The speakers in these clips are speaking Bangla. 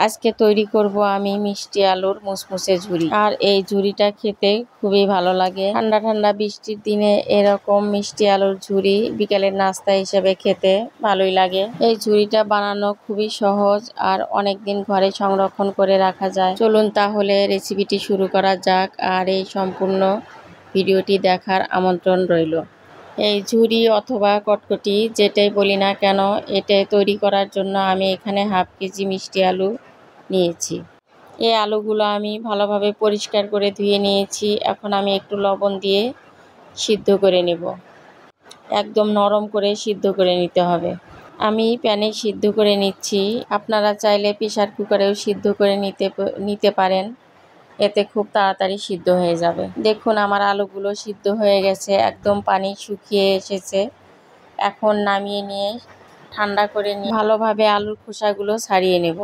আজকে তৈরি করব আমি মিষ্টি আলুর মুসমুসে ঝুরি। আর এই ঝুরিটা খেতে খুবই ভালো লাগে। ঠান্ডা ঠান্ডা বৃষ্টির দিনে এরকম মিষ্টি আলুর ঝুরি বিকেলের নাস্তা হিসেবে খেতে ভালোই লাগে। এই ঝুরিটা বানানো খুবই সহজ আর অনেক দিন ঘরে সংরক্ষণ করে রাখা যায়। চলুন তাহলে রেসিপিটি শুরু করা যাক, আর এই সম্পূর্ণ ভিডিওটি দেখার আমন্ত্রণ রইল। এই ঝুরি অথবা কটকটি যেটাই বলি না কেন, এটা তৈরি করার জন্য আমি এখানে হাফ কেজি মিষ্টি আলু নিয়েছি। এই আলুগুলো আমি ভালোভাবে পরিষ্কার করে ধুয়ে নিয়েছি। এখন আমি একটু লবণ দিয়ে সিদ্ধ করে নেব। একদম নরম করে সিদ্ধ করে নিতে হবে। আমি প্যানে সিদ্ধ করে নিচ্ছি। আপনারা চাইলে প্রেসার কুকারেও সিদ্ধ করে নিতে পারেন, এতে খুব তাড়াতাড়ি সিদ্ধ হয়ে যাবে। দেখুন আমার আলুগুলো সিদ্ধ হয়ে গেছে, একদম পানি শুকিয়ে এসেছে। এখন নামিয়ে নিয়ে ঠান্ডা করে নিয়ে ভালোভাবে আলুর খোসাগুলো ছাড়িয়ে নেব।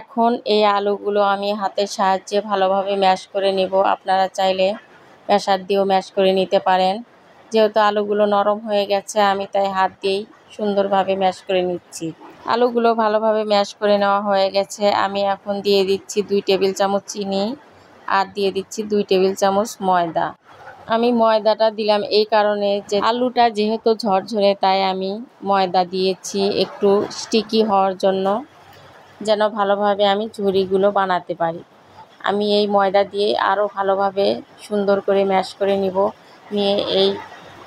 এখন এই আলুগুলো আমি হাতের সাহায্যে ভালোভাবে ম্যাশ করে নেব। আপনারা চাইলে ম্যাশার দিয়েও ম্যাশ করে নিতে পারেন। যেহেতু আলুগুলো নরম হয়ে গেছে, আমি তাই হাত দিয়েই সুন্দরভাবে ম্যাশ করে নিচ্ছি। আলুগুলো ভালোভাবে ম্যাশ করে নেওয়া হয়ে গেছে। আমি এখন দিয়ে দিচ্ছি 2 টেবিল চামচ চিনি আর দিয়ে দিচ্ছি 2 টেবিল চামচ ময়দা। আমি ময়দাটা দিলাম এই কারণে যে আলুটা যেহেতু ঝরঝরে, তাই আমি ময়দা দিয়েছি একটু স্টিকি হওয়ার জন্য, যেন ভালোভাবে আমি ঝুরিগুলো বানাতে পারি। আমি এই ময়দা দিয়ে আরও ভালোভাবে সুন্দর করে ম্যাশ করে নিব। নিয়ে এই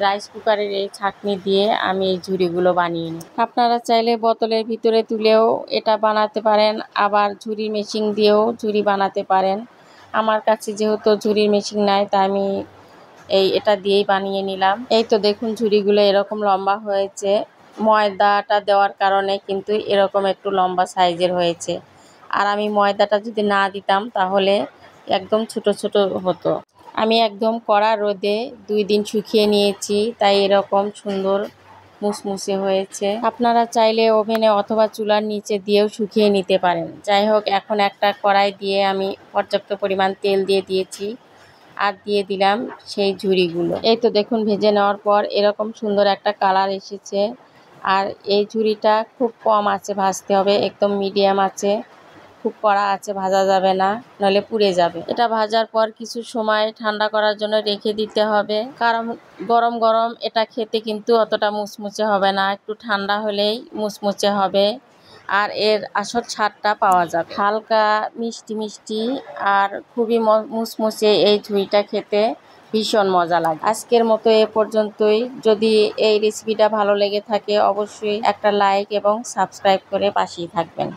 রাইস কুকারের এই ছাঁকনি দিয়ে আমি এই ঝুরিগুলো বানিয়ে নিই। আপনারা চাইলে বোতলের ভিতরে তুলেও এটা বানাতে পারেন, আবার ঝুরি মেশিন দিয়েও ঝুরি বানাতে পারেন। আমার কাছে যেহেতু ঝুরির মেশিন নাই, তাই আমি এটা দিয়েই বানিয়ে নিলাম। এই তো দেখুন ঝুরিগুলো এরকম লম্বা হয়েছে। ময়দাটা দেওয়ার কারণে কিন্তু এরকম একটু লম্বা সাইজের হয়েছে। আর আমি ময়দাটা যদি না দিতাম তাহলে একদম ছোট ছোট হতো। আমি একদম কড়া রোদে 2 দিন শুকিয়ে নিয়েছি, তাই এরকম সুন্দর মুসমুসে হয়েছে। আপনারা চাইলে ওভেনে অথবা চুলার নিচে দিয়েও শুকিয়ে নিতে পারেন। যাই হোক, এখন একটা কড়াই দিয়ে আমি পর্যাপ্ত পরিমাণ তেল দিয়ে দিয়েছি আর দিয়ে দিলাম সেই ঝুরিগুলো। এই তো দেখুন ভেজে নেওয়ার পর এরকম সুন্দর একটা কালার এসেছে। আর এই ঝুরিটা খুব কম আঁচে ভাজতে হবে, একদম মিডিয়াম আঁচে। খুব কড়া আঁচে ভাজা যাবে না, নইলে পুড়ে যাবে। এটা ভাজার পর কিছু সময় ঠান্ডা করার জন্য রেখে দিতে হবে, কারণ গরম গরম এটা খেতে কিন্তু অতটা মুচমুচে হবে না, একটু ঠান্ডা হলেই মুচমুচে হবে আর এর আসল স্বাদটা পাওয়া যাবে। হালকা মিষ্টি মিষ্টি আর খুবই মুচমুচে এই ঝুরিটা খেতে ভীষণ মজা লাগে। আজকের মতো এ পর্যন্তই। যদি এই রেসিপিটা ভালো লেগে থাকে অবশ্যই একটা লাইক এবং সাবস্ক্রাইব করে পাশেই থাকবেন।